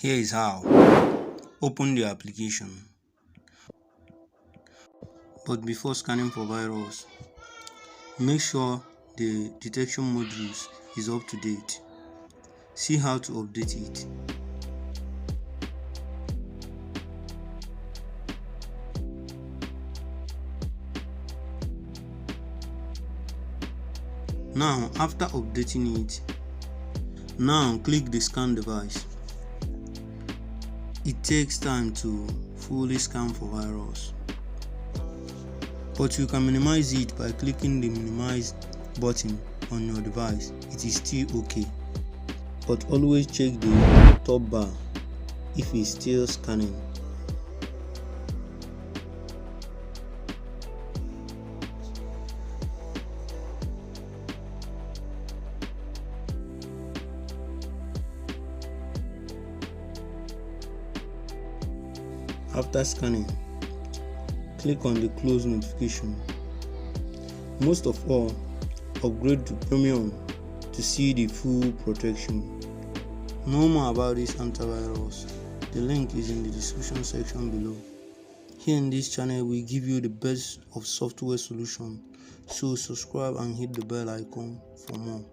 Here is how. Open the application. But before scanning for virus, make sure the detection modules is up to date. See how to update it. Now, after updating it, now click the scan device. It takes time to fully scan for virus, but you can minimize it by clicking the minimize button on your device. It is still okay, but always check the top bar if it's still scanning. After scanning, click on the close notification. Most of all, upgrade to premium to see the full protection. Know more about this antivirus. The link is in the description section below. Here in this channel, we give you the best of software solution, so subscribe and hit the bell icon for more.